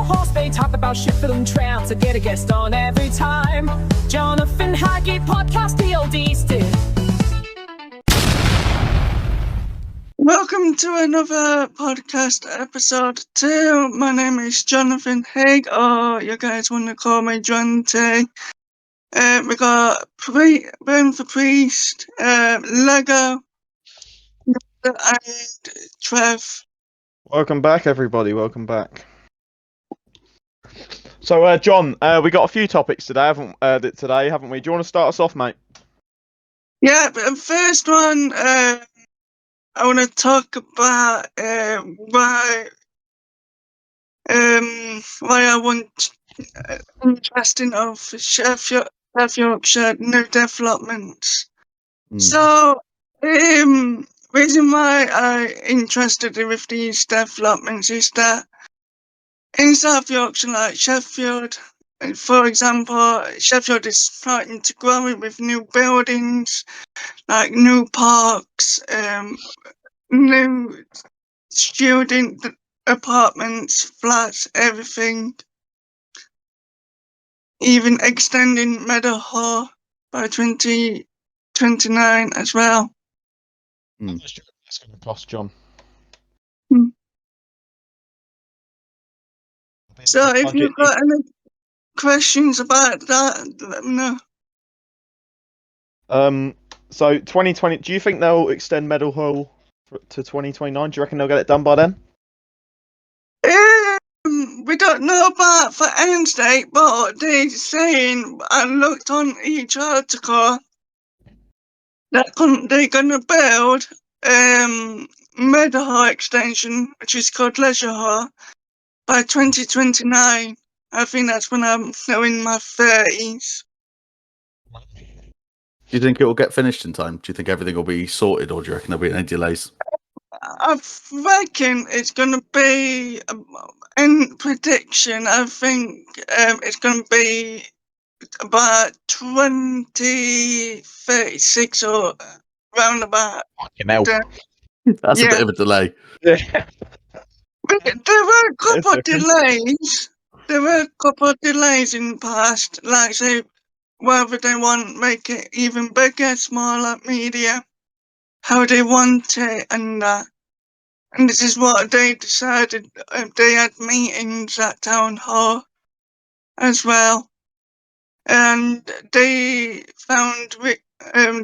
horse, they talk about Sheffield and Trout to get a guest on every time. Jonathan Hague podcast, the oldies did. Welcome to another podcast, episode 2. My name is Jonathan Hague, or you guys want to call me John T. We got Burn for Priest, Lego, and Trev. Welcome back, everybody. Welcome back. So, John, we got a few topics today, haven't we? Do you want to start us off, mate? Yeah, but the first one, I want to talk about why I want interesting of Sheffield Yorkshire new developments. So, reason why I'm interested with these developments is that in South Yorkshire, like Sheffield, for example, Sheffield is starting to grow with new buildings, like new parks, new student apartments, flats, everything. Even extending Meadowhall by 2029 as well. That's going to cost, John. So if you've got any questions about that, let me know. So 2020. Do you think they'll extend Meadowhall to 2029? Do you reckon they'll get it done by then? We don't know about for end date, but they're saying, I looked on each article that they're gonna build Meadowhall extension, which is called Leisure Hall, by 2029. I think that's when I'm in my 30s. Do you think it will get finished in time? Do you think everything will be sorted, or do you reckon there'll be any delays? I reckon it's going to be, in prediction, I think it's going to be about 2036 or round about. Fucking hell. That's a bit of a delay. Yeah. There were a couple of delays. There were a couple of delays in the past, like say whether they want to make it even bigger, smaller, medium, how they want it, and that. And this is what they decided. They had meetings at town hall as well, and they found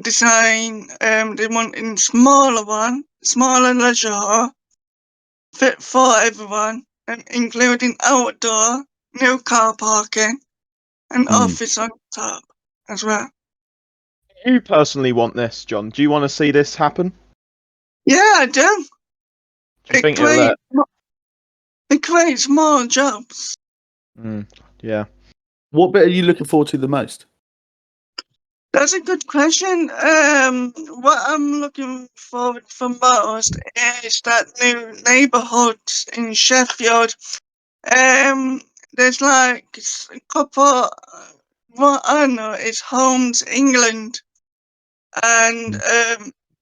design. They wanted smaller leisure hall, fit for everyone, including outdoor, new car parking, and office on top as well. Do you personally want this, John? Do you want to see this happen? Yeah, I do. Do you think it'll? It creates more jobs. Yeah. What bit are you looking forward to the most? That's a good question. What I'm looking forward for most is that new neighbourhoods in Sheffield. There's like a couple. What I know is Homes England, and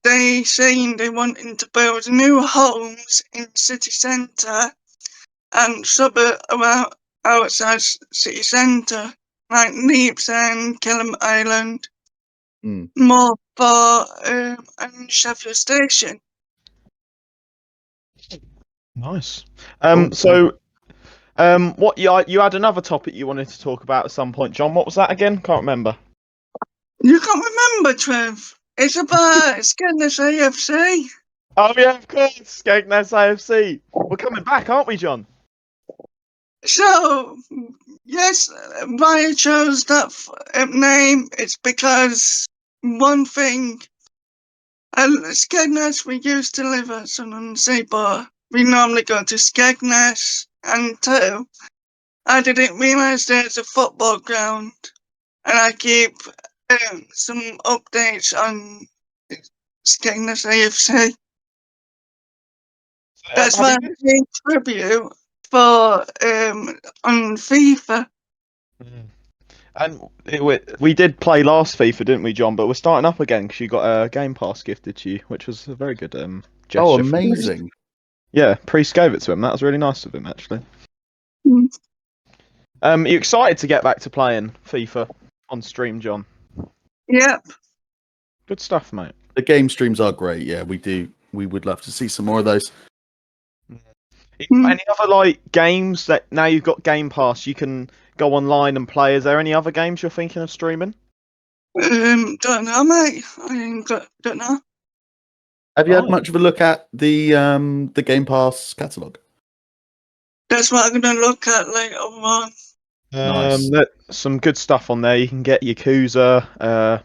they saying they wanting to build new homes in city centre and suburb around outside city centre, like Neeps and Kelham Island. More for and Sheffield Station. Nice. What you had another topic you wanted to talk about at some point, John? What was that again? Can't remember. You can't remember, Trev? It's about Skegness AFC. Oh yeah, of course, Skegness AFC. We're coming back, aren't we, John? So, yes, why I chose that name, it's because one thing, Skegness, we used to live at Sun-on-Sea, but we normally go to Skegness, and two, I didn't realise there's a football ground, and I keep some updates on Skegness AFC. That's why I did tribute for on FIFA. And we did play last FIFA, didn't we, John? But we're starting up again because you got a Game Pass gifted to you, which was a very good gesture. Oh, amazing! Yeah, Priest gave it to him. That was really nice of him, actually. Are you excited to get back to playing FIFA on stream, John? Yep. Good stuff, mate. The game streams are great. Yeah, we do. We would love to see some more of those. Any other like games that now you've got Game Pass, you can go online and play? Is there any other games you're thinking of streaming? Don't know, mate. Don't know. Have you had Right. much of a look at the Game Pass catalog? That's what I'm gonna look at later on. Nice. There's some good stuff on there. You can get Yakuza,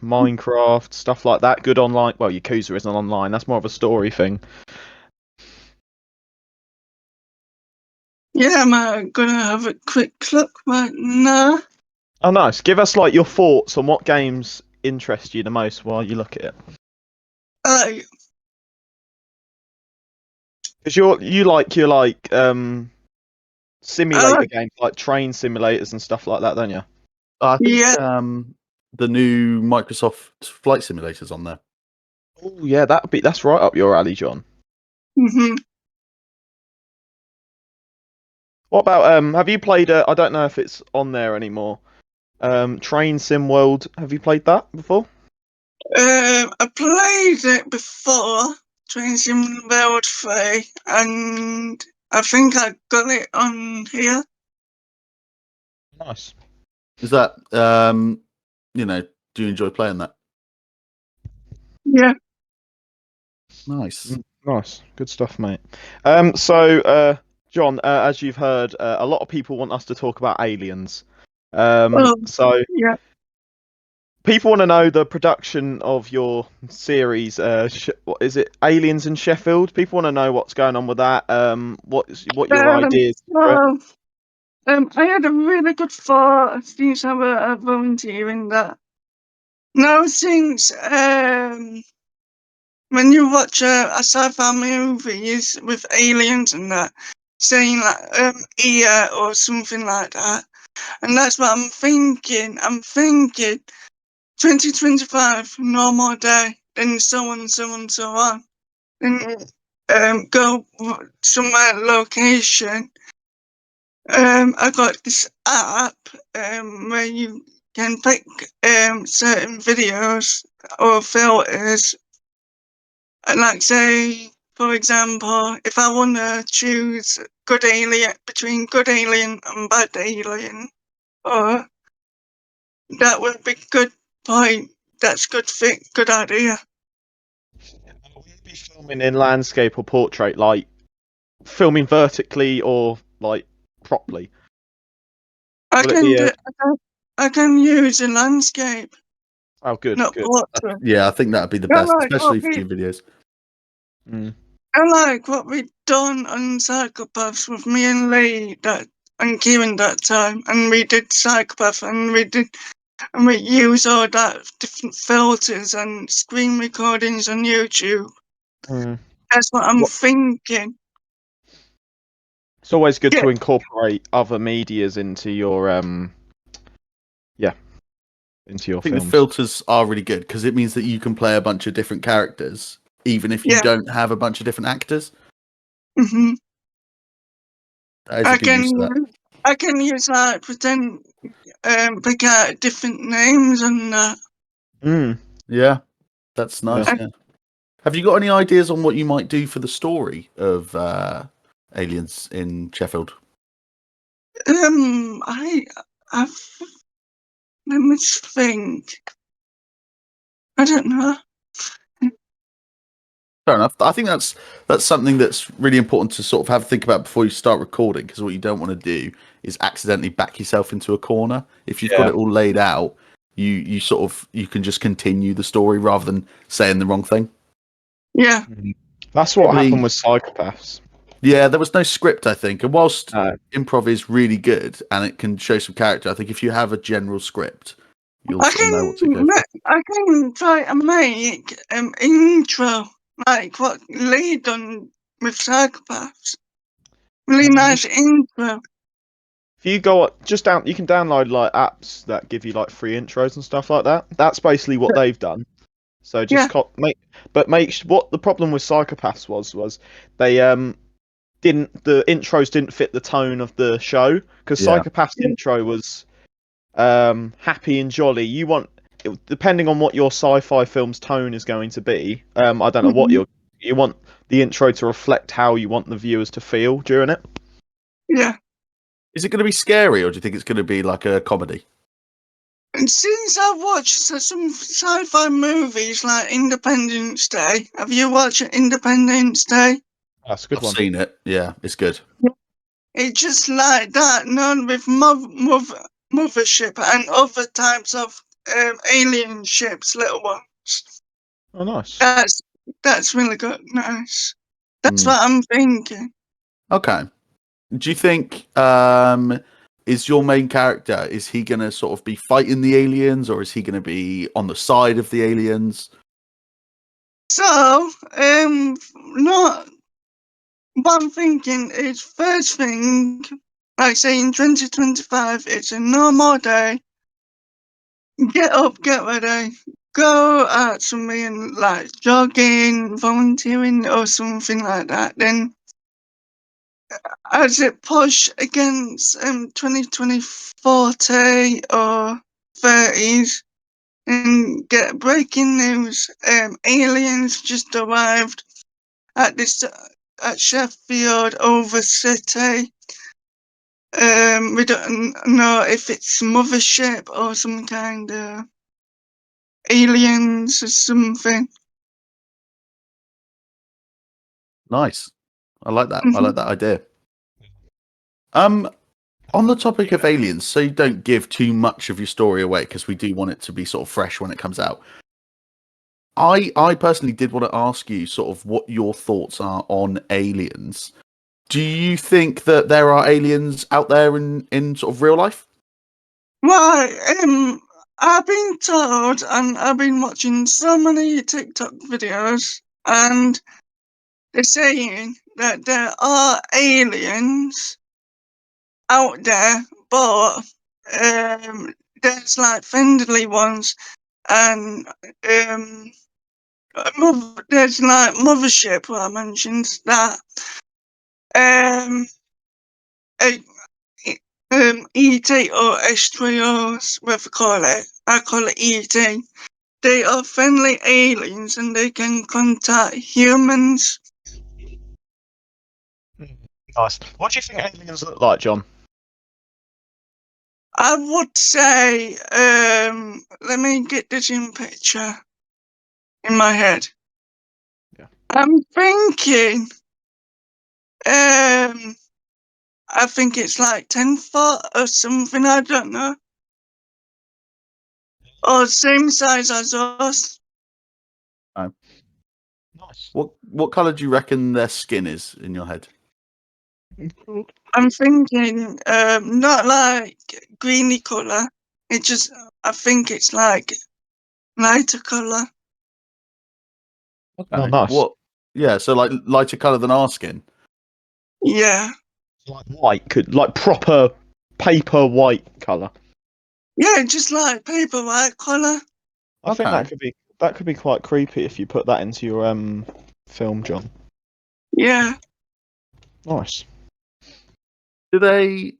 Minecraft, stuff like that. Good online. Well, Yakuza isn't online. That's more of a story thing. Yeah, I'm gonna have a quick look right now. Oh, nice. Give us like your thoughts on what games interest you the most while you look at it. Because you like simulator games like train simulators and stuff like that, don't you? I think Yeah. the new Microsoft flight simulator's on there. Oh yeah, that's right up your alley, John. Mhm. What about have you played I don't know if it's on there anymore. Train Sim World. Have you played that before? I played it before, Train Sim World 3, and I think I got it on here. Nice. Is that do you enjoy playing that? Yeah. Nice. Nice. Good stuff, mate. John, as you've heard, a lot of people want us to talk about aliens. So Yeah. people want to know the production of your series. What is it? Aliens in Sheffield. People want to know what's going on with that. What your ideas? Well, I had a really good thought since I was a volunteer in that. Now, since when you watch a sci-fi movies with aliens and that, saying like EA or something like that, and that's what I'm thinking. I'm thinking 2025, normal day, then so on, so on, so on. Then go somewhere location. I got this app where you can pick certain videos or filters. And like say, for example, if I want to choose good alien between good alien and bad alien, or that would be good point. That's good fit, good idea. Will you be filming in landscape or portrait, like filming vertically or like properly? I Will it can be do. I can use a landscape, Oh, good, not good. portrait. Yeah, I think that'd be the I best, like what especially for we, your videos. I like what we've done on Psychopaths with me and Lee and Kieran that time, and we did Psychopath, and we use all that different filters and screen recordings on YouTube. That's what I'm thinking. It's always good Yeah. to incorporate other medias into your into your I think the films. filters are really good because it means that you can play a bunch of different characters, even if you Yeah. don't have a bunch of different actors. hmm That is a good use of that. I can use like pretend pick out different names and that. Yeah, that's nice. Yeah. Have you got any ideas on what you might do for the story of Aliens in Sheffield? I've let me think. I don't know. Fair enough. I think that's something that's really important to sort of have a think about before you start recording, because what you don't want to do is accidentally back yourself into a corner. If you've got it all laid out, you can just continue the story rather than saying the wrong thing. Yeah. That's what happened with Psychopaths. Yeah, there was no script, I think. And whilst improv is really good and it can show some character, I think if you have a general script, you'll sort of know what to go for. I can try and make intro like what Lee done with Psychopaths. Really nice intro. If you go just down, you can download like apps that give you like free intros and stuff like that. That's basically what they've done. So just what the problem with Psychopaths was they the intros didn't fit the tone of the show, because Yeah. Psychopath's intro was happy and jolly. Depending on what your sci-fi film's tone is going to be, I don't know what you want the intro to reflect how you want the viewers to feel during it. Yeah. Is it going to be scary, or do you think it's going to be like a comedy? And since I've watched some sci-fi movies like Independence Day, have you watched Independence Day? That's a good I've one. seen it. Yeah, it's good. It's just like that, none with mothership and other types of alien ships, little ones. Oh, nice. That's really good, nice. That's Mm. what I'm thinking. Okay. Do you think is your main character, is he going to sort of be fighting the aliens, or is he going to be on the side of the aliens? So, not what I'm thinking is first thing, like say in 2025, it's a normal day. Get up, get ready, go out somewhere and like jogging, volunteering, or something like that. Then, as it push against 2020, 40 or 30s, and get breaking news: aliens just arrived at Sheffield over city. We don't know if it's mothership or some kind of aliens or something. Nice. I like that. I like that idea. On the topic of aliens, so you don't give too much of your story away, because we do want it to be sort of fresh when it comes out. I personally did want to ask you sort of what your thoughts are on aliens. Do you think that there are aliens out there in sort of real life? Well, I've been told, and I've been watching so many TikTok videos, and they're saying that there are aliens out there, but there's like friendly ones, and there's like mothership, what I mentioned, that a, ET or S3Os, whatever you call it, I call it ET. They are friendly aliens and they can contact humans. Nice. What do you think aliens look like, John? I would say, let me get this in picture in my head. Yeah. I'm thinking, I think it's like 10 foot or something, I don't know. Or same size as us. Nice. What colour do you reckon their skin is in your head? I'm thinking, not like greeny colour. I think it's like lighter colour. Okay. Oh, nice. Yeah, so like lighter colour than our skin. Yeah. Like white, like proper paper white colour. Yeah, just like paper white colour. I think Okay. that could be quite creepy if you put that into your film, John. Yeah. Nice. Do they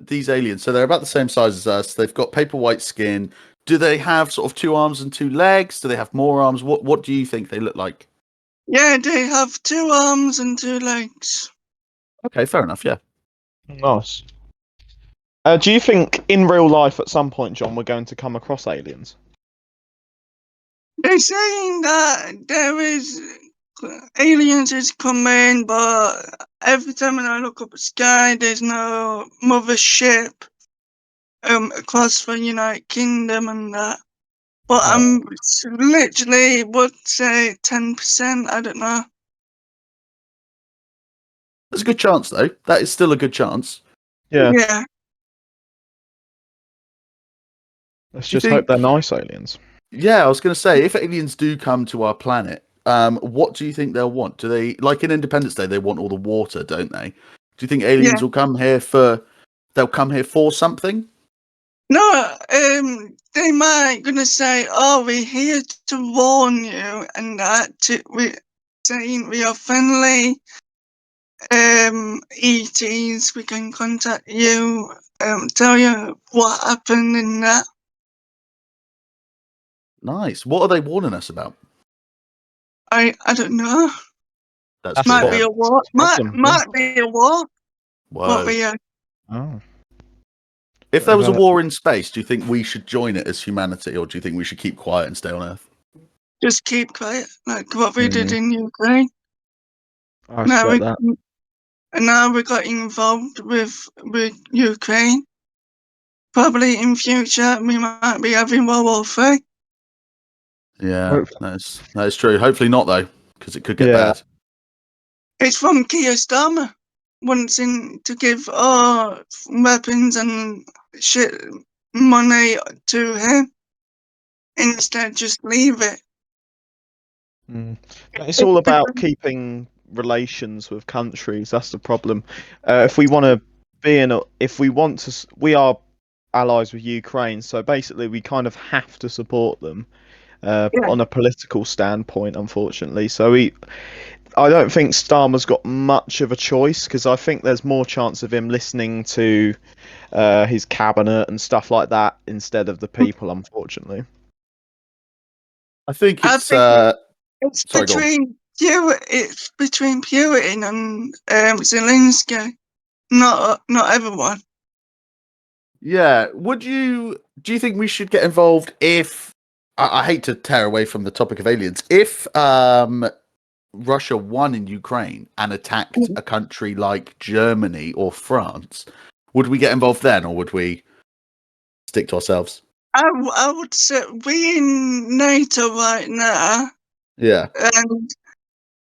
these aliens, so they're about the same size as us, they've got paper white skin. Do they have sort of 2 arms and 2 legs? Do they have more arms? What do you think they look like? Yeah, they have 2 arms and 2 legs. Okay, fair enough, yeah. Nice. Do you think in real life at some point, John, we're going to come across aliens? They're saying that there is aliens is coming, but every time when I look up at the sky, there's no mothership across the United Kingdom and that. But I'm literally would say 10%. I don't know. There's a good chance though. That is still a good chance. Yeah. Yeah. Let's Do you just hope they're think nice aliens. Yeah, I was going to say, if aliens do come to our planet, what do you think they'll want? Do they, like in Independence Day, they want all the water, don't they? Do you think aliens Yeah. will come here they'll come here for something? No, they might gonna say, "Oh, we're here to warn you," and that we're saying we are friendly. ETs, we can contact you, tell you what happened and that. Nice. What are they warning us about? I don't know. That's Might good. be Yeah. a war. Problem, Might be a war. Whoa. But yeah, Oh. If there was a About- war in space, do you think we should join it as humanity, or do you think we should keep quiet and stay on Earth? just keep quiet, like what we did Mhm. in Ukraine. I Now respect we that. got involved with Ukraine. Probably in future we might be having World War III. Yeah, Hopefully. that is true. Hopefully not, though, because it could get Yeah. bad. It's from Keir Starmer wanting to give all weapons and shit money to him. Instead, just leave it. Mm. It's all about keeping relations with countries. That's the problem. If we want to we are allies with Ukraine, so basically we kind of have to support them Yeah. on a political standpoint, unfortunately. I don't think Starmer's got much of a choice because I think there's more chance of him listening to his cabinet and stuff like that instead of the people, unfortunately. I think I it's. think it's Sorry, go on. between Putin and Zelensky, not everyone. Yeah. Do you think we should get involved if I hate to tear away from the topic of aliens. If Russia won in Ukraine and attacked a country like Germany or France, would we get involved then, or would we stick to ourselves? I would say we in NATO right now, Yeah. and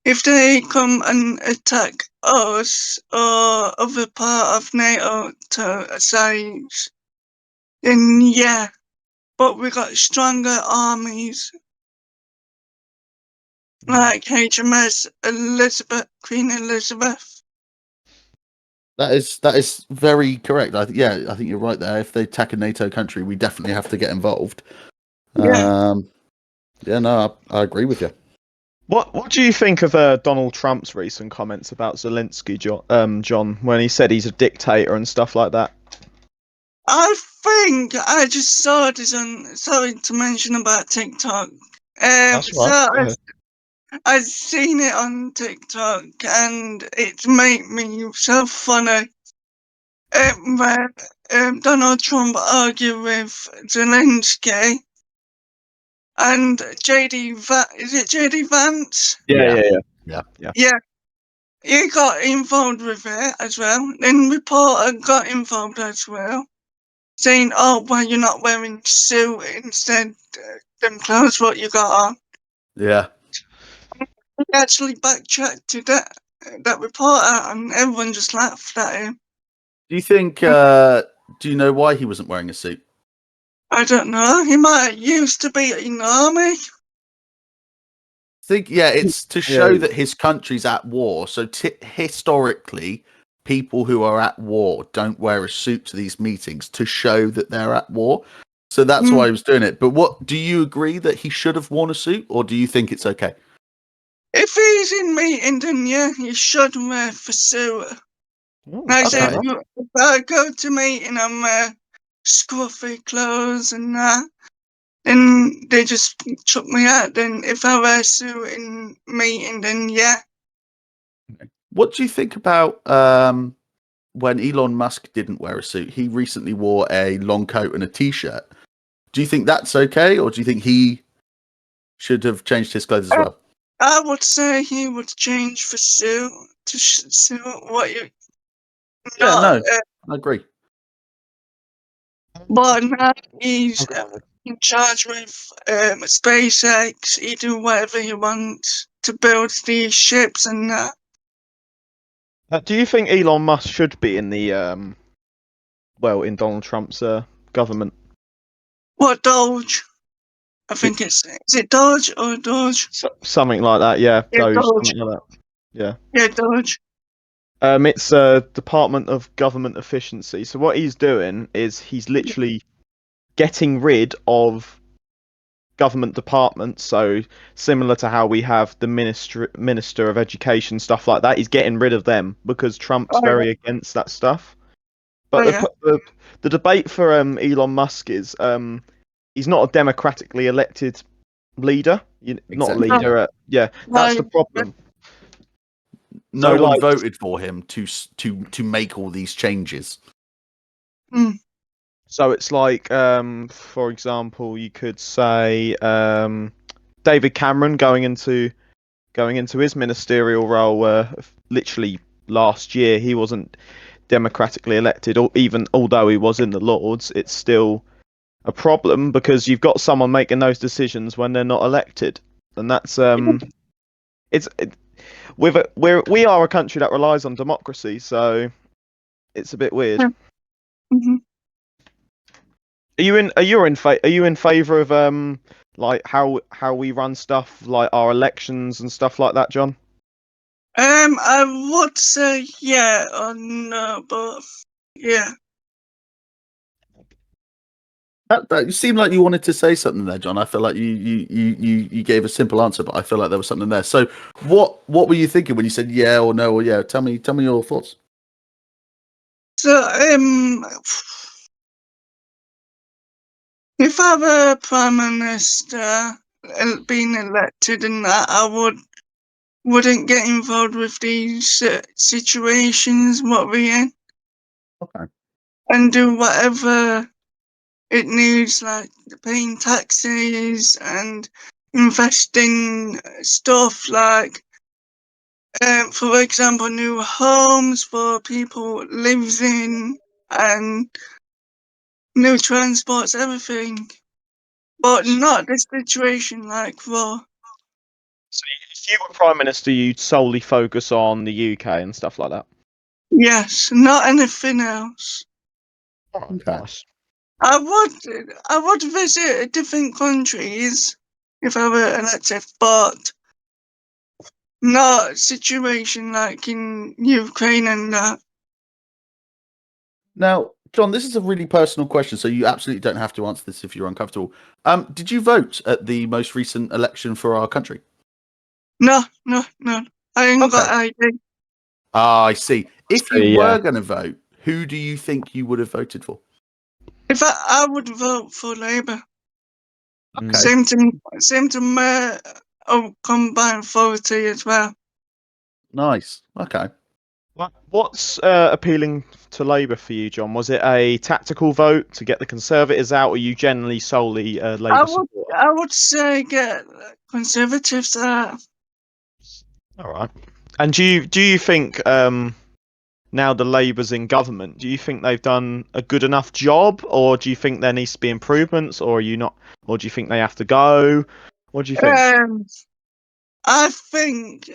if they come and attack us or other part of NATO to side, then yeah. But we got stronger armies like HMS Queen Elizabeth. That is very correct. I think you're right there. If they attack a NATO country, we definitely have to get involved. Yeah. No, I agree with you. What do you think of Donald Trump's recent comments about Zelensky, John, when he said he's a dictator and stuff like that? I think I just saw this on. Sorry to mention about TikTok. That's right. So Go ahead. I've seen it on TikTok and it made me so funny. Where Donald Trump argued with Zelensky and is it JD Vance? Yeah. Yeah, he got involved with it as well. Then reporter got involved as well, saying, "Oh, well, you're not wearing suit instead, them clothes what you got on." Yeah. He actually backtracked to that reporter, and everyone just laughed at him. Do you think? Do you know why he wasn't wearing a suit? I don't know. He might used to be in the army. It's to show that his country's at war. So historically, people who are at war don't wear a suit to these meetings to show that they're at war. So that's why he was doing it. But what do you agree that he should have worn a suit, or do you think it's okay? If he's in meeting, then yeah, he should wear a suit. Like I said, if I go to meeting, I'm wear scruffy clothes and that. Then they just chuck me out. Then if I wear a suit in meeting, then yeah. What do you think about when Elon Musk didn't wear a suit? He recently wore a long coat and a t-shirt. Do you think that's okay, or do you think he should have changed his clothes as well? I would say he would change for suit to suit what you. I agree. But now he's in charge with SpaceX. He do whatever he wants to build these ships and that. Do you think Elon Musk should be in the in Donald Trump's government? What Doge? I think is it Doge or Doge? Something like that, yeah. Yeah, Doge. Something like that. Yeah. Yeah, Doge. It's Department of Government Efficiency. So what he's doing is he's literally getting rid of government departments. So similar to how we have the minister of education, stuff like that. He's getting rid of them because Trump's Oh yeah, very against that stuff. oh But yeah. the debate for Elon Musk is he's not a democratically elected leader. Not a Exactly. No, Yeah. leader. Yeah, that's the no, problem. So No one like, voted for him to make all these changes. mm, so it's like, for example, you could say David Cameron going into his ministerial role, literally last year, he wasn't democratically elected, or even although he was in the Lords, it's still a problem because you've got someone making those decisions when they're not elected, and that's it's we are a country that relies on democracy, so it's a bit weird. mhm. Are you in favor of like how we run stuff like our elections and stuff like that, John? I would say yeah or no, but yeah. That you seemed like you wanted to say something there, John. I feel like you gave a simple answer, but I feel like there was something there. So what were you thinking when you said yeah or no or yeah? Tell me your thoughts. So if I were a prime minister being elected and that, I wouldn't get involved with these situations what we're in, Okay. and do whatever it needs, like paying taxes and investing stuff like, for example, new homes for people lives in and new transports, everything. But not this situation like raw. So if you were prime minister, you'd solely focus on the UK and stuff like that. Yes, not anything else. Alright, Okay. nice. I would visit different countries if I were elected, but not situation like in Ukraine and that. Now, John, this is a really personal question, so you absolutely don't have to answer this if you're uncomfortable. Did you vote at the most recent election for our country? No, no, no. I ain't Okay. got ID. Ah, I see. If So, you yeah. were going to vote, who do you think you would have voted for? If I would vote for Labour. Mm. Same to my combined authority as well. Nice. Okay. What's appealing to Labour for you, John? Was it a tactical vote to get the Conservatives out, or are you generally solely a Labour supporter? I would say get Conservatives out. All right. And do you think now the Labour's in government, do you think they've done a good enough job, or do you think there needs to be improvements, or are you not, or do you think they have to go? What do you think? I think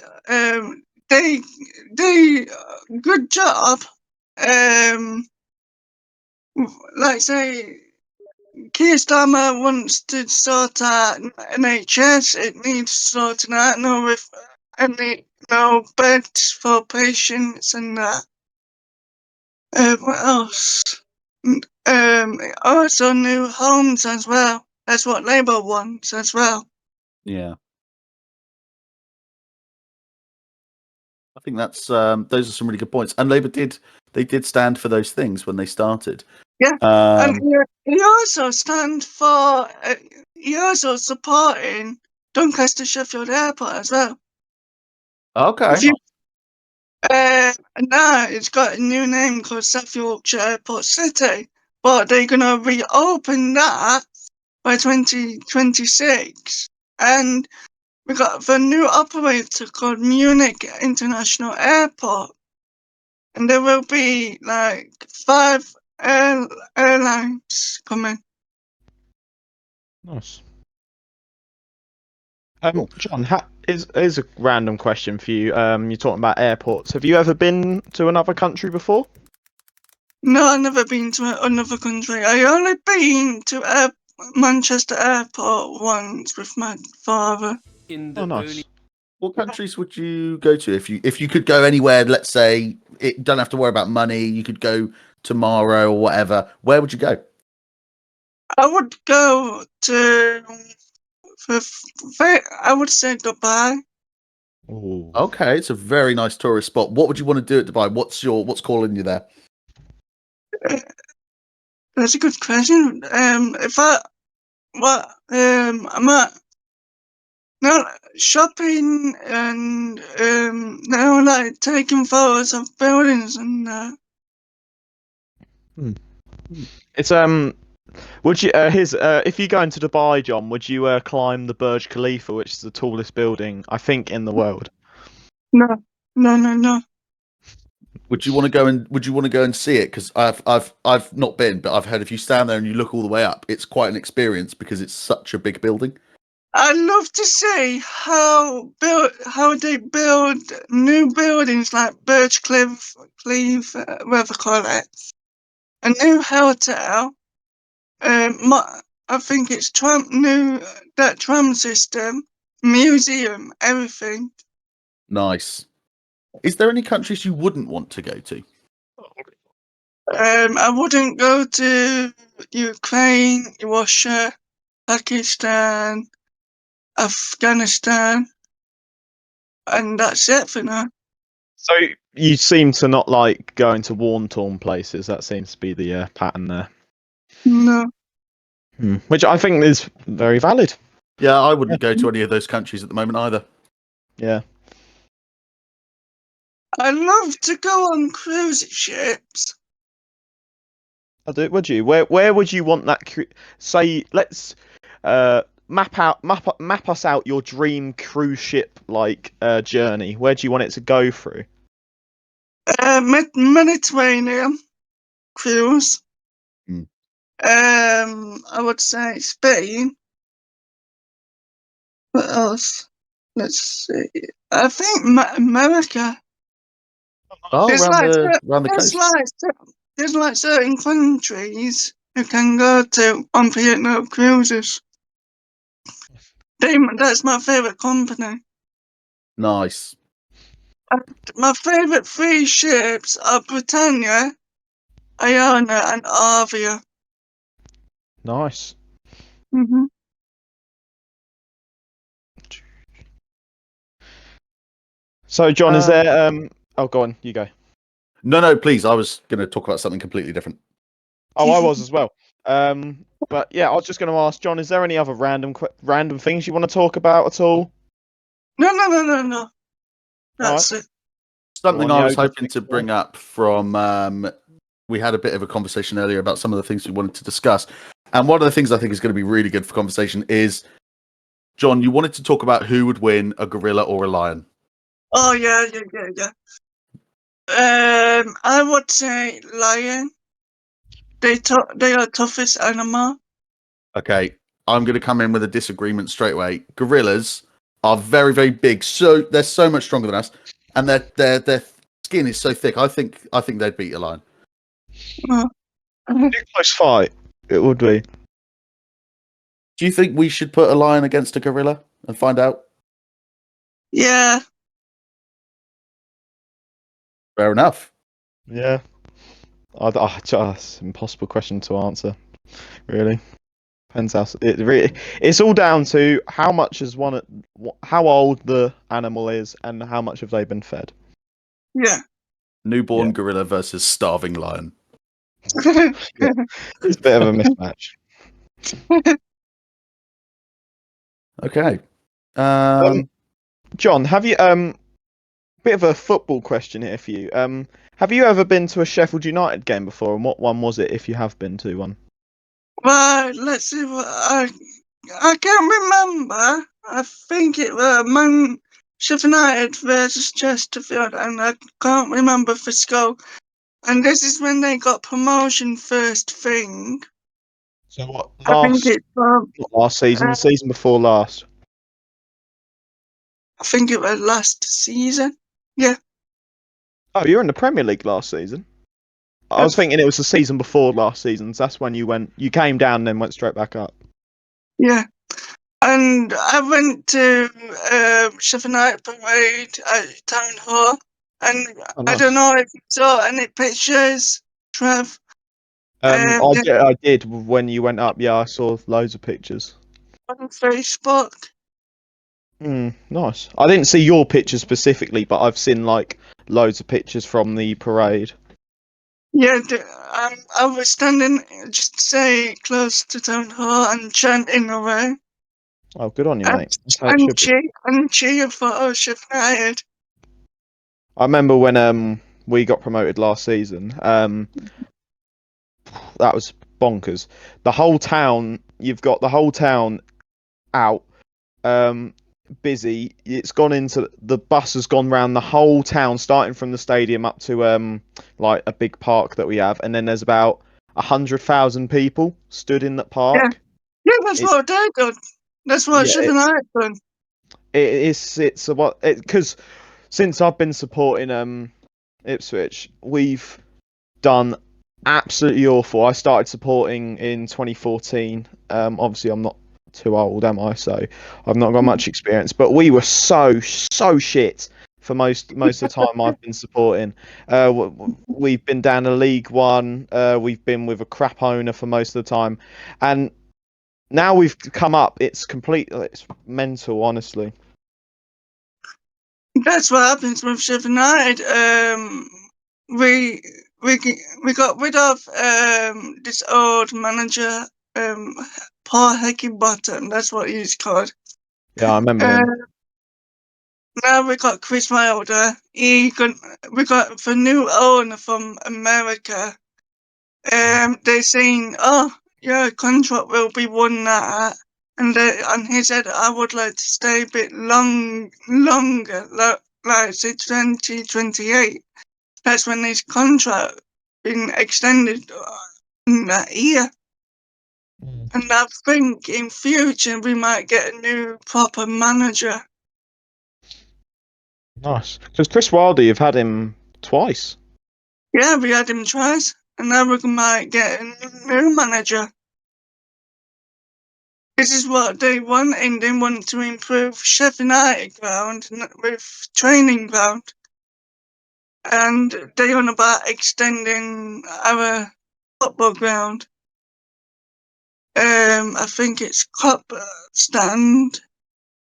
they good job. Like say, Keir Starmer wants to sort out NHS. It needs sorting out. No beds for patients and that. What else? Also new homes as well. That's what Labour wants as well. Yeah. I think that's those are some really good points. And Labour did stand for those things when they started. Yeah, and Um, he also stands for. He also supporting Doncaster Sheffield Airport as well. okay. If you now it's got a new name called South Yorkshire Airport City, but they're gonna reopen that by 2026, and we got the new operator called Munich International Airport, and there will be like 5 airlines coming. Nice. Cool. John, is a random question for you. You're talking about airports. Have you ever been to another country before? No, I've never been to another country. I only been to Manchester Airport once with my father. Oh, nice. What countries would you go to if you could go anywhere? Let's say it don't have to worry about money. You could go tomorrow or whatever. Where would you go? I would go to I would say Dubai. Ooh. Okay, it's a very nice tourist spot. What would you want to do at Dubai? What's calling you there? That's a good question. I'm at now shopping and now like taking photos of buildings and It's Would you if you go into Dubai, John? Would you climb the Burj Khalifa, which is the tallest building I think in the world? no. Would you want to go and see it? Because I've not been, but I've heard if you stand there and you look all the way up, it's quite an experience because it's such a big building. I'd love to see how they build new buildings like Burj Khalifa, whatever they call it, a new hotel. I think it's that tram system, museum, everything. Nice. Is there any countries you wouldn't want to go to? I wouldn't go to Ukraine, Russia, Pakistan, Afghanistan, and that's it for now. So you seem to not like going to war-torn places. That seems to be the pattern there. No. Which I think is very valid. Yeah, I wouldn't go to any of those countries at the moment either. Yeah. I love to go on cruise ships. I do. Would you? Where would you want that? Say, let's map us out your dream cruise ship journey. Where do you want it to go through? Mediterranean cruise. Hmm. I would say Spain. What else? Let's see. I think America. Oh, There's around the coast. there's like certain countries you can go to on Vietnam cruises. That's my favourite company. Nice. My favourite three ships are Britannia, Iona, and Avia. Nice. Mm-hmm. So, John, is there? Oh, go on. You go. No, please. I was going to talk about something completely different. Oh, I was as well. But yeah, I was just going to ask John: is there any other random things you want to talk about at all? No. That's it. Something Go on, I was Yoda, hoping to bring up from we had a bit of a conversation earlier about some of the things we wanted to discuss. And one of the things I think is going to be really good for conversation is, John, you wanted to talk about who would win, a gorilla or a lion. Oh yeah. I would say lion. They are toughest animal. Okay, I'm going to come in with a disagreement straight away. Gorillas are very, very big, so they're so much stronger than us, and their skin is so thick. I think they'd beat a lion. Close fight. It would be. Do you think we should put a lion against a gorilla and find out? Yeah. Fair enough. Yeah. It's an impossible question to answer. Really. Depends it's all down to how old the animal is and how much have they been fed. Yeah. Newborn gorilla versus starving lion. It's a bit of a mismatch. Okay. John, have you bit of a football question here for you. Have you ever been to a Sheffield United game before, and what one was it if you have been to one? Well, let's see what I can't remember. I think it was Sheffield United versus Chesterfield, and I can't remember for score. And this is when they got promotion first thing. So what I think it's not last season, the season before last. I think it was last season. Yeah. Oh, you were in the Premier League last season. I was thinking it was the season before last season. So that's when you came down and then went straight back up. Yeah. And I went to Sheffield United parade at Town Hall, and Oh, nice. I don't know if you saw any pictures, Trev. I did when you went up. Yeah, I saw loads of pictures. on Facebook. Nice. I didn't see your pictures specifically, but I've seen like loads of pictures from the parade. Yeah, I was standing just say close to town hall and chanting away. Oh, good on you, mate. That's how it And should be. cheer for Sheffield United. I remember when we got promoted last season. That was bonkers. The whole town, you've got the whole town out, busy. It's gone into the bus has gone round the whole town, starting from the stadium up to like a big park that we have, and then there's about 100,000 people stood in that park. Yeah, that's what they done. That's what Yeah, Sheffield United done. it's a what because since I've been supporting Ipswich, we've done absolutely awful. I started supporting in 2014. Obviously, I'm not too old, am I? So I've not got much experience. But we were so shit for most of the time I've been supporting. We've been down to League One. We've been with a crap owner for most of the time, and now we've come up. It's mental, honestly. That's what happens with Sheffield United. We we got rid of this old manager, Paul Heckingbottom. That's what he's called. Yeah, I remember Uh, him. Now we got Chris Wilder. We got the new owner from America. They saying, "Oh, your contract will be one that," and he said, "I would like to stay a bit longer, like say 2028. That's when his contract been extended in that year." And I think in future we might get a new proper manager. Nice. Because Chris Wilder, you've had him twice. Yeah, we had him twice, and now we might get a new manager. This is what they want, and they want to improve Sheffield United ground with training ground. And they on about extending our football ground. I think it's cup stand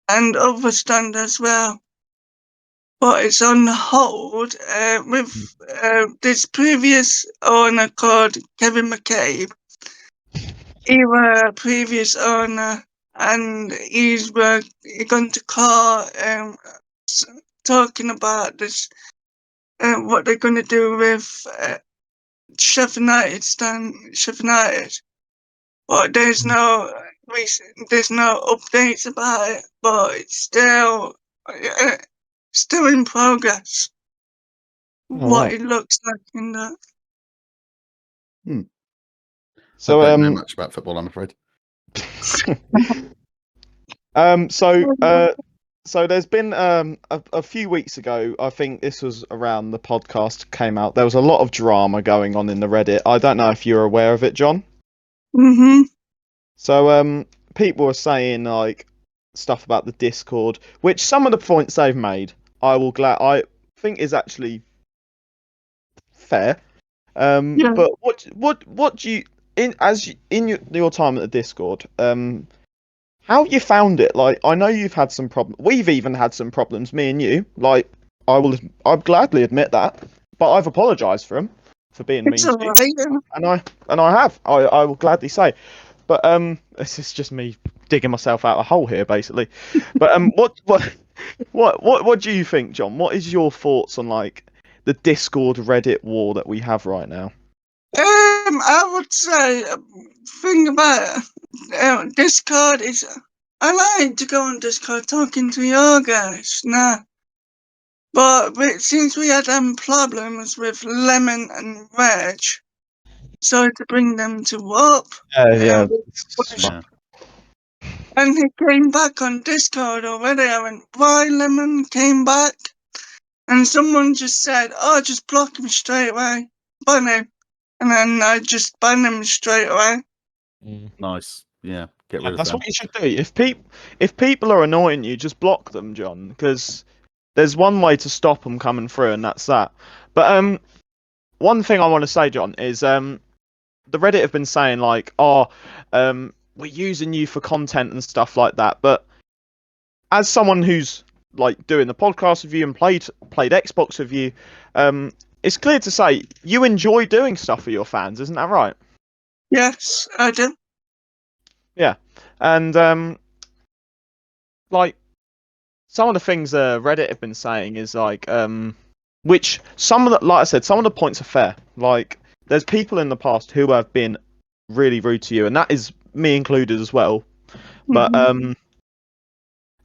and other stand as well. But it's on hold with this previous owner called Kevin McCabe. He was a previous owner, and he's gone to court talking about this, what they're going to do with Sheffield United. But there's no updates about it. But it's still in progress. Oh, What wow. it looks like in that. So I don't know much about football, I'm afraid. So there's been a few weeks ago, I think this was around the podcast came out. There was a lot of drama going on in the Reddit. I don't know if you're aware of it, John. Mhm. So people were saying like stuff about the Discord, which some of the points they've made, I think is actually fair. Yeah. But what do you in your time at the Discord, how have you found it? Like, I know you've had some problems. We've even had some problems, me and you. Like, I'd gladly admit that, but I've apologised for being It's mean to you, alright. Yeah. and I have. I will gladly say, but this is just me digging myself out of a hole here, basically. But what do you think, John? What is your thoughts on like the Discord Reddit war that we have right now? I would say, thing about Discord is, I like to go on Discord talking to your guys now. But since we had problems with Lemon and Reg, so to bring them to up. Yeah. Yeah. And he came back on Discord already. I went, why Lemon came back? And someone just said, oh, just block him straight away. Ban him. And then I just banned him straight away. Nice. Yeah. Get rid of That's them. what you should do. If people are annoying you, just block them, John. Because there's one way to stop them coming through, and that's that. But one thing I want to say, John, is the Reddit have been saying like, we're using you for content and stuff like that. But as someone who's like doing the podcast with you and played Xbox with you, it's clear to say you enjoy doing stuff for your fans, isn't that right? Yes, I do. Yeah, and like some of the things Reddit have been saying is like which some of the, like I said, some of the points are fair. Like there's people in the past who have been really rude to you, and that is me included as well. But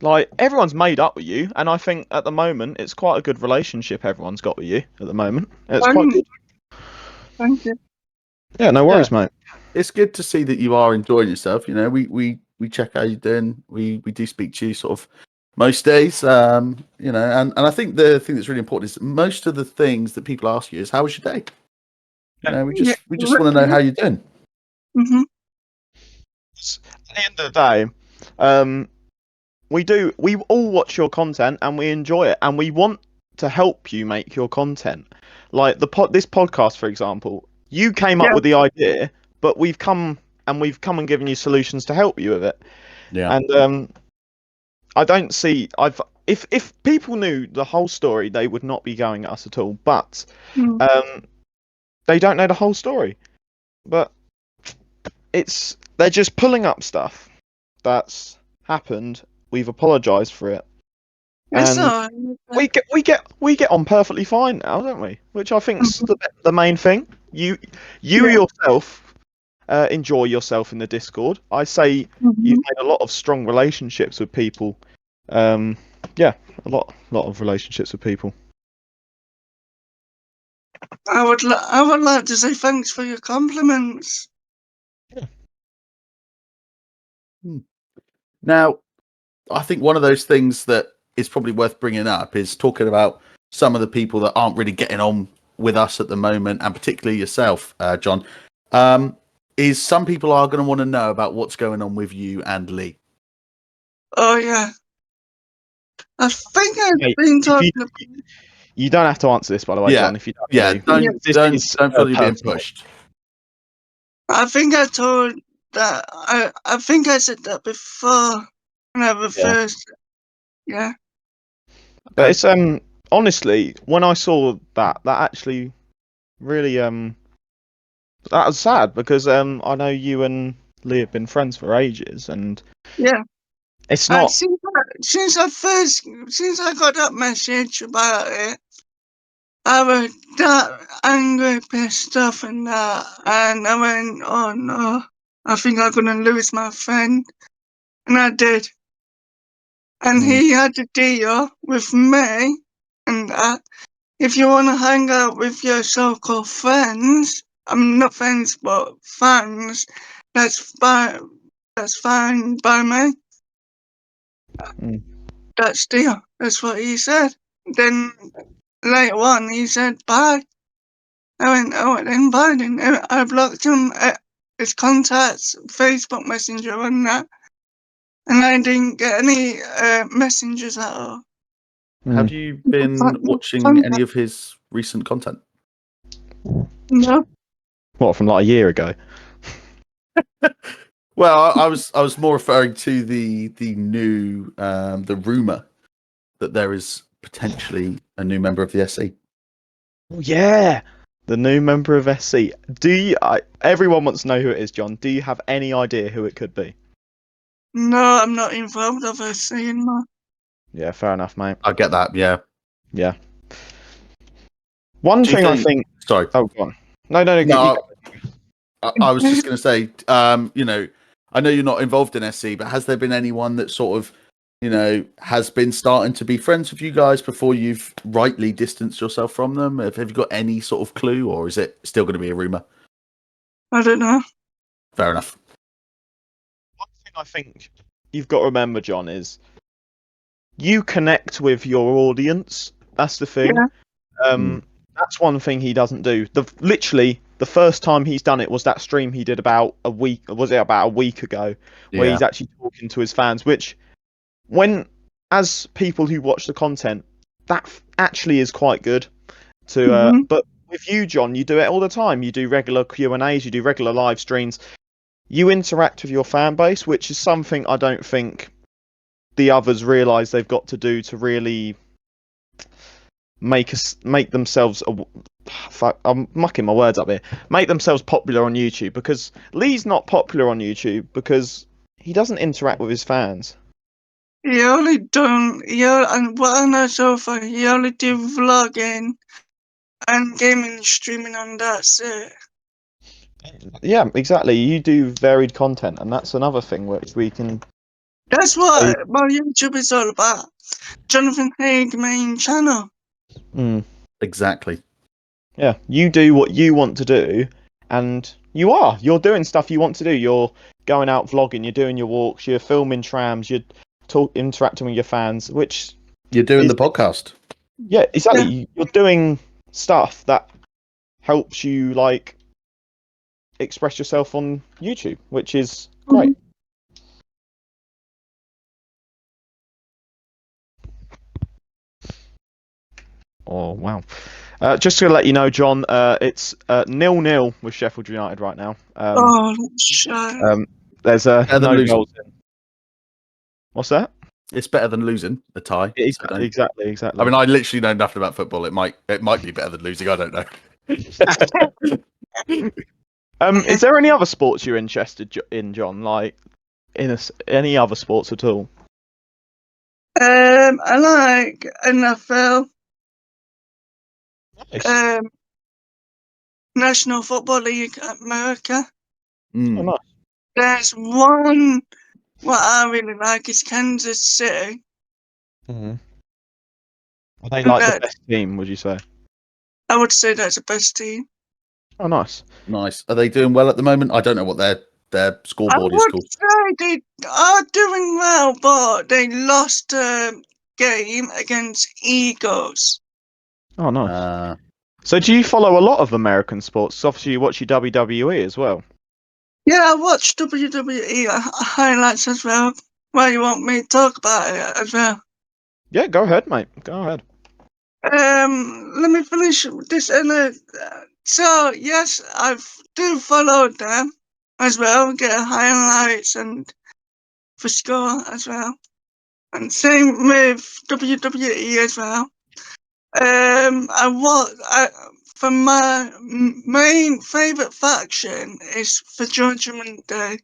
like everyone's made up with you, and I think at the moment it's quite a good relationship everyone's got with you at the moment. It's quite good. Thank you. Yeah, no worries, mate. It's good to see that you are enjoying yourself. You know, we check how you're doing. We do speak to you sort of most days. You know, and I think the thing that's really important is most of the things that people ask you is how was your day? You know, we just want to know how you're doing. Mm-hmm. At the end of the day, we all watch your content and we enjoy it, and we want to help you make your content. Like this podcast, for example, you came up with the idea, but we've come and given you solutions to help you with it. Yeah. And I don't see if people knew the whole story, they would not be going at us at all. But they don't know the whole story. But they're just pulling up stuff that's happened. We've apologised for it. And we get on perfectly fine now, don't we? Which I think's the main thing. You yourself enjoy yourself in the Discord. I say you've made a lot of strong relationships with people. Yeah, a lot of relationships with people. I would like to say thanks for your compliments. Yeah. Now, I think one of those things that is probably worth bringing up is talking about some of the people that aren't really getting on with us at the moment, and particularly yourself, John. Is some people are going to want to know about what's going on with you and Lee. Oh yeah, I think I've been talking. You don't have to answer this, by the way, John. If you don't, don't feel you're being pushed. I think I told that. I think I said that before. Whenever first, yeah. But it's honestly, when I saw that actually really that was sad, because I know you and Lee have been friends for ages, and it's not since I got that message about it, I was that angry, pissed off, and that, and I went, oh no, I think I'm gonna lose my friend, and I did. And he had a deal with me, and that if you want to hang out with your so-called friends, I'm not friends, but fans, that's fine by me. That's deal. That's what he said. Then later on, he said bye. I went, oh, then bye. Then I blocked him at his contacts, Facebook Messenger, and that. And I didn't get any messengers at all. Have you been watching any of his recent content? No. What, from like a year ago? Well, I was more referring to the new the rumor that there is potentially a new member of the SC. Oh, yeah, the new member of SC. Everyone wants to know who it is, John. Do you have any idea who it could be? No, I'm not involved with SC anymore. Yeah, fair enough, mate. I get that. Yeah. One thing I think. Sorry. Oh, go on. No. I was just going to say, you know, I know you're not involved in SC, but has there been anyone that sort of, you know, has been starting to be friends with you guys before you've rightly distanced yourself from them? Have you got any sort of clue, or is it still going to be a rumor? I don't know. Fair enough. One thing I think you've got to remember, John, is you connect with your audience. That's the thing. Yeah. That's one thing he doesn't do. Literally, the first time he's done it was that stream he did about a week ago, where he's actually talking to his fans, which, as people who watch the content, that actually is quite good. But with you, John, you do it all the time. You do regular Q&As, you do regular live streams. you interact with your fan base, which is something I don't think the others realise they've got to do to really make themselves. Fuck, I'm mucking my words up here. Make themselves popular on YouTube, because Lee's not popular on YouTube because he doesn't interact with his fans. He only done, and what I know so far, he only do vlogging and gaming streaming, and that's it. Yeah, exactly. You do varied content, and that's another thing which we can. That's what my YouTube is all about. Jonathan Hague main channel. Exactly. Yeah, you do what you want to do, and you're doing stuff you want to do. You're going out vlogging, you're doing your walks, you're filming trams, you're interacting with your fans, which You're doing the podcast. yeah, exactly. Yeah. You're doing stuff that helps you like express yourself on YouTube, which is great. Oh wow! Just to let you know, John, it's 0-0 with Sheffield United right now. Shit. There's Better than no losing. goals in. What's that? It's better than losing a tie. So don't- Exactly. I mean, I literally know nothing about football. It might be better than losing. I don't know. Is there any other sports you're interested in, John? Like any other sports at all? I like NFL, Nice. National Football League America. Oh, nice. There's one what I really like is Kansas City. Are they like the best team? Would you say? I would say that's the best team. Oh, nice. Nice. Are they doing well at the moment? I don't know what their I scoreboard is would called. say they are doing well, but they lost a game against Eagles. Oh, nice. So, do you follow a lot of American sports? Obviously, you watch your WWE as well. Yeah, I watch WWE highlights as well. Why you want me to talk about it as well? Yeah, go ahead, mate. Go ahead. Let me finish this. So yes, I do follow them as well. Get highlights and for score as well, and same with WWE as well. For my main favorite faction is for Judgment Day.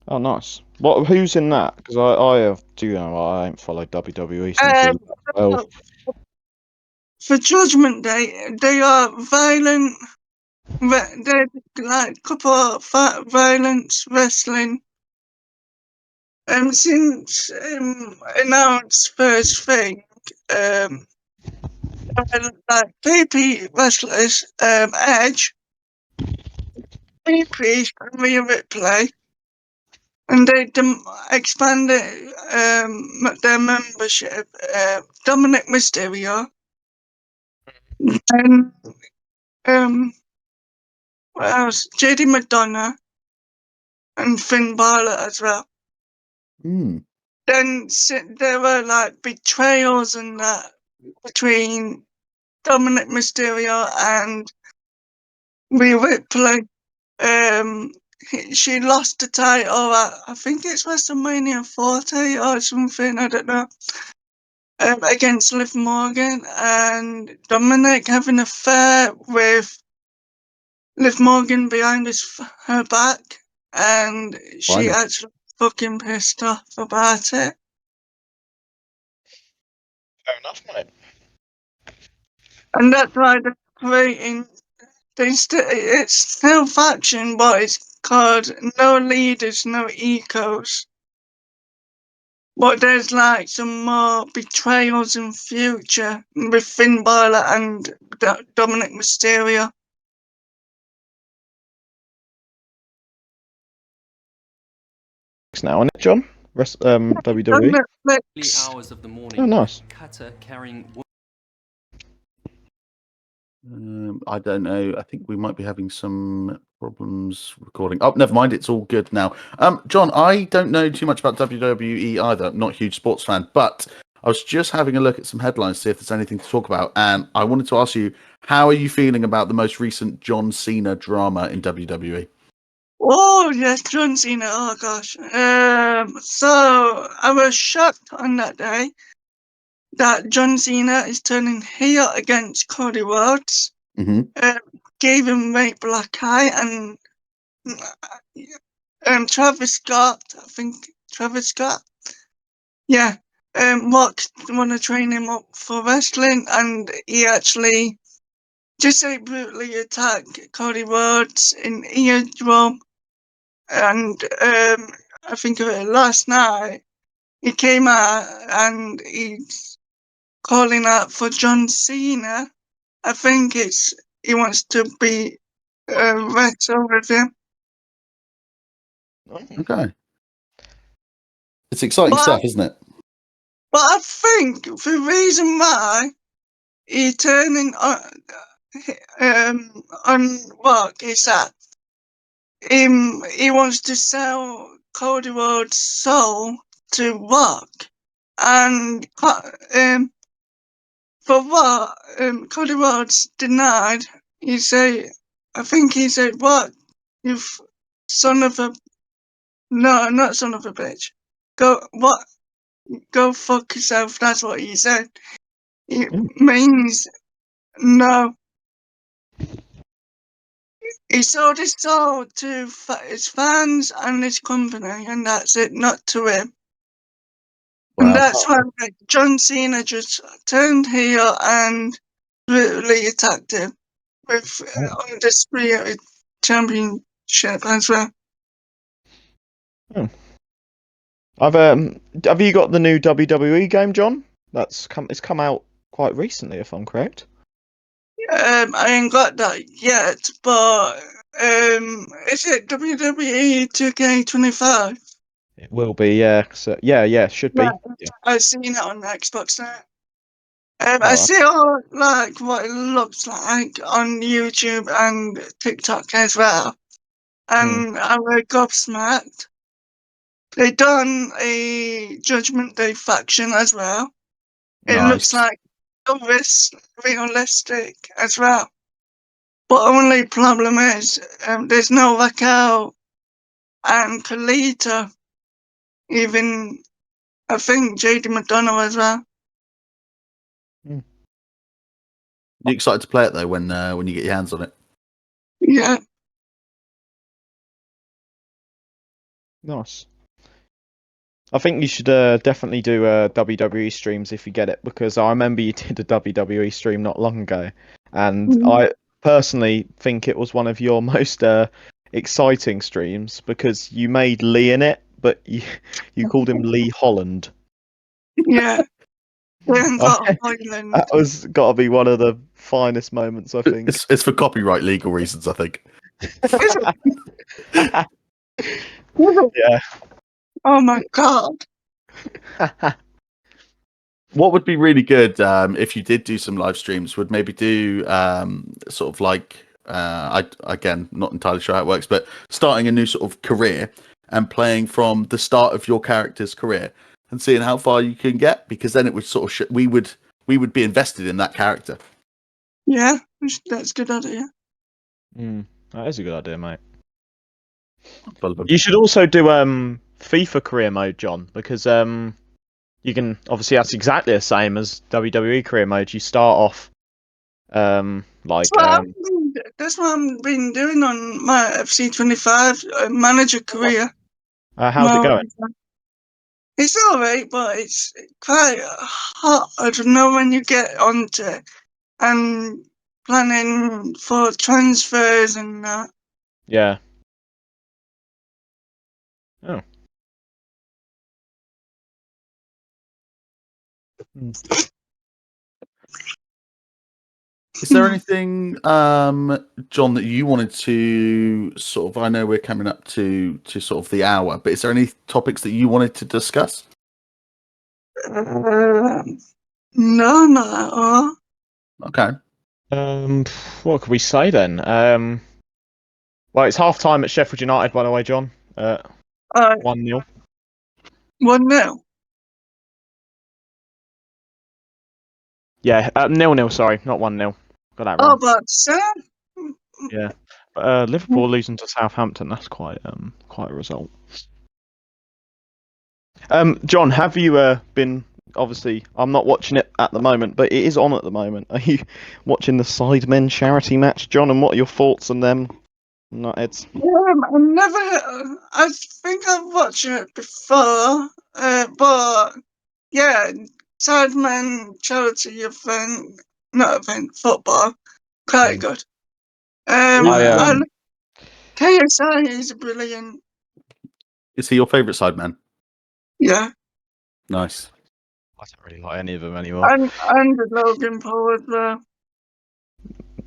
Oh, nice. Who's in that? Because I have, I ain't followed WWE since 2012. For Judgment Day, they are violent. They're like couple of violence wrestling. Since announced first thing, like PP wrestlers, Edge, PP, and Rhea Ripley, and they expanded their membership. Dominic Mysterio, and what else? JD McDonough and Finn Balor as well. Then there were like betrayals and that between Dominic Mysterio and Rhea Ripley. She lost the title at, I think it's WrestleMania 40 or something, I don't know, against Liv Morgan, and Dominic having an affair with Liv Morgan behind her back, and she actually fucking pissed off about it. Fair enough, mate. And that's why they're creating. It's still faction, but it's called No Leaders, No Ecos. But there's like some more betrayals in future with Finn Balor and Dominic Mysterio. Now, on it, John? WWE? Netflix. Hours of the morning. Oh, nice. Cutter carrying. I don't know. I think we might be having some problems recording. Oh, never mind. It's all good now. John, I don't know too much about WWE either. I'm not a huge sports fan, but I was just having a look at some headlines to see if there's anything to talk about. And I wanted to ask you, how are you feeling about the most recent John Cena drama in WWE? Oh yes, John Cena. Oh gosh. So I was shocked on that day that John Cena is turning heel against Cody Rhodes. Hmm. Gave him a black eye, and Travis Scott. I think Travis Scott. Yeah. What want to train him up for wrestling, and he actually just brutally attacked Cody Rhodes in eardrum. And I think of it last night, he came out and he's calling out for John Cena. I think he wants to be wrestle with him. Okay. It's exciting But stuff, isn't it? but I think the reason why he turning on Rock is that he wants to sell Cody Rhodes' soul to Rock, and for what Cody Rhodes denied, I think he said, "What, you son of a no, not son of a bitch, go fuck yourself." That's what he said. It means no. He sold his soul to his fans and his company, and that's it, not to him. And Wow. that's why John Cena just turned heel and brutally attacked him with undisputed championship as well. Oh. Have you got the new WWE game, John? It's come out quite recently, if I'm correct. I ain't got that yet, but is it WWE 2K25? It will be, yeah. So, yeah, should Yeah, be. Yeah. I've seen it on Xbox now. I All right. see all like what it looks like on YouTube and TikTok as well, Mm, and I was gobsmacked. They done a Judgment Day faction as well. It looks Nice. like realistic as well. But only problem is there's no Raquel and Kalita, even I think JD McDonough as well. mm. You excited to play it though when you get your hands on it? Yeah, Nice. I think you should definitely do WWE streams if you get it, because I remember you did a WWE stream not long ago, and I personally think it was one of your most exciting streams because you made Lee in it, but you called him Lee Holland. yeah. They ain't got That Ireland. was got to be one of the finest moments, I think. It's for copyright legal reasons, I think. Is it? Yeah. Is it? Oh my god. What would be really good if you did do some live streams would maybe do sort of like again not entirely sure how it works, but starting a new sort of career and playing from the start of your character's career and seeing how far you can get, because then it would sort of we would be invested in that character. Yeah, that's a good idea. That is a good idea, mate. But You should also do FIFA career mode, John, because you can obviously that's exactly the same as WWE career mode. You start off like That's what I've been doing on my FC25 manager career. how's it No, going? it's alright, but it's quite hard. I don't know when you get onto it and planning for transfers and that. Yeah. Oh. Hmm. is there anything, John, that you wanted to sort of? I know we're coming up to sort of the hour, but is there any topics that you wanted to discuss? No, not at all. Okay. What could we say then? Well, it's half time at Sheffield United, by the way, John. 1-0. 1-0. Yeah, 0-0. Sorry, not 1-0. Got that Oh, wrong. but Sam, Yeah. Liverpool losing to Southampton, that's quite a result. John, have you been, obviously I'm not watching it at the moment, but it is on at the moment. Are you watching the Sidemen charity match, John, and what are your thoughts on them? Not Ed's. I've never. I think I've watched it before, but yeah, Sidemen charity event, not event, football, quite good. And KSI is brilliant. Is he your favourite Sideman? Yeah, Nice. I don't really like any of them anymore. and the Logan Paul as well.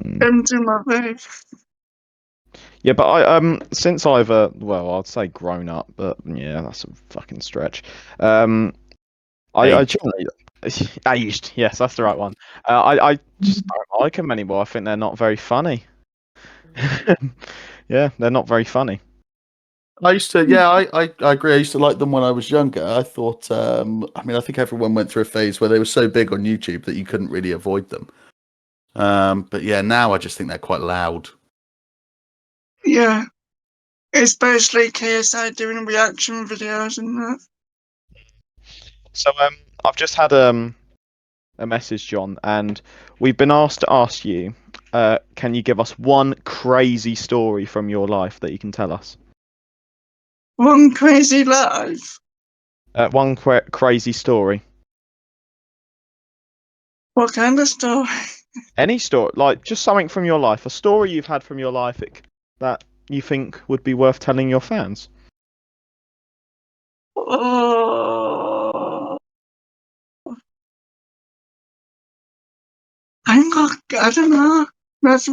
Into my face. Yeah, but I since I've well, I'd say grown up, but yeah, that's a fucking stretch. I generally aged. Yes, that's the right one. I just don't like them anymore. I think they're not very funny. Yeah, they're not very funny. I used to, yeah, I agree. I used to like them when I was younger. I thought, I mean, I think everyone went through a phase where they were so big on YouTube that you couldn't really avoid them. But yeah, now I just think they're quite loud. Yeah, especially KSI doing reaction videos and that. So I've just had a message, John, and we've been asked to ask you, can you give us one crazy story from your life that you can tell us? One crazy life. One crazy story. What kind of story? Any story, like just something from your life, a story you've had from your life that you think would be worth telling your fans. Oh, I don't know. That's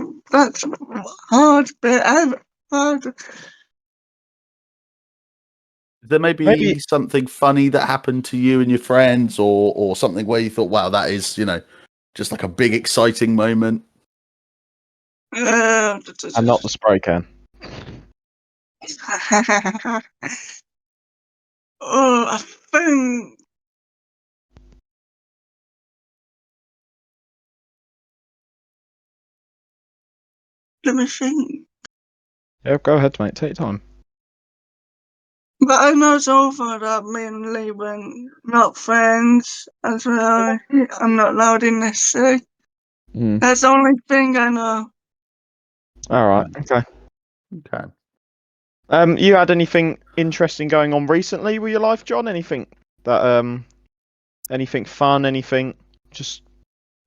hard, but hard. There may be something funny that happened to you and your friends, or something where you thought, wow, that is, just like a big exciting moment. And not the spray can. Oh, I think. Let me think. Yeah, go ahead, mate. Take your time. But I know so far that me and Lee were not friends as well. I'm not allowed in this city. That's the only thing I know. All right. Okay. Okay. You had anything interesting going on recently with your life, John? Anything that anything fun? Anything just?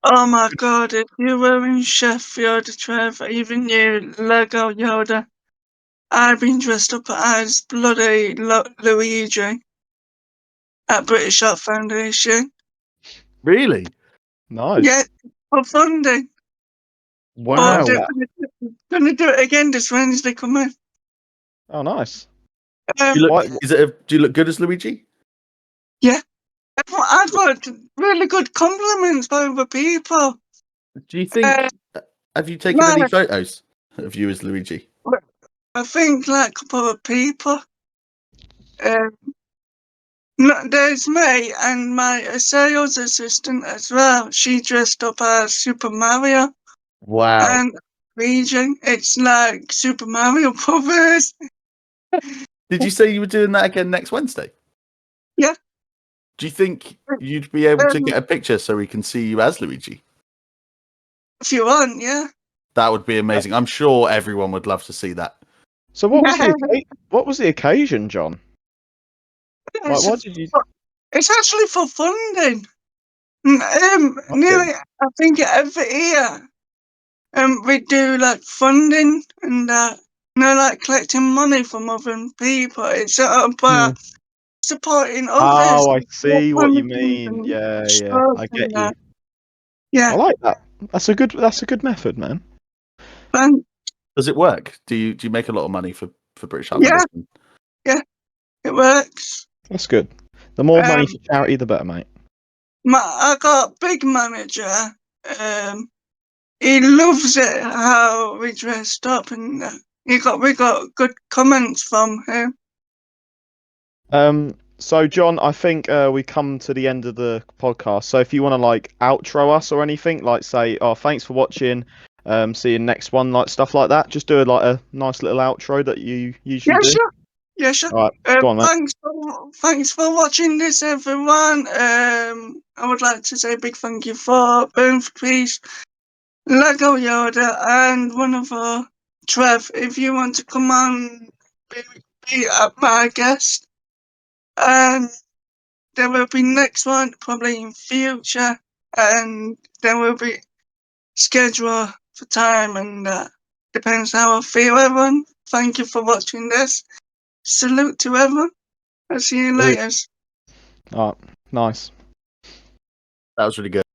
Oh my god, if you were in Sheffield, Trev, even you, Lego Yoda, I've been dressed up as bloody Luigi at British Art Foundation. Really? Nice. Yeah, for funding. Wow. But gonna do it again this Wednesday coming. Oh, nice. Do you look good as Luigi? Yeah. I've got really good compliments by other people. Do you think? Have you taken any photos of you as Luigi? I think like a couple of people. No, there's me and my sales assistant as well. She dressed up as Super Mario. Wow. And Region. It's like Super Mario Brothers. Did you say you were doing that again next Wednesday? Yeah. Do you think you'd be able to get a picture so we can see you as Luigi? If you want, yeah. That would be amazing. I'm sure everyone would love to see that. So what was the occasion, John? What did you? It's actually for funding. Okay. Nearly, I think every year, we do like funding and like collecting money from other people. It's about supporting others. Oh, I see what you Fundraising mean. and Yeah, stuff I and get you. Yeah. I like that. That's a good method, man. Does it work? Do you make a lot of money for British Art Yeah. Foundation? Yeah, it works. That's good. The more money for charity, the better, mate. I got a big manager. He loves it how we dressed up, and we got good comments from him. So John, I think we come to the end of the podcast. So if you want to like outro us or anything, like say, "Oh, thanks for watching. see you next one, like stuff like that. Just do like a nice little outro that you usually Yeah, do. sure. Yeah, sure. All right, go on, mate. Thanks for watching this, everyone. I would like to say a big thank you for Peace, Lego Yoda, and one of our Trev. If you want to come on, be my guest, and there will be next one probably in future, and there will be schedule for time, and depends how I feel. Everyone, thank you for watching this. Salute to everyone. I'll see you later. All right, nice. That was really good.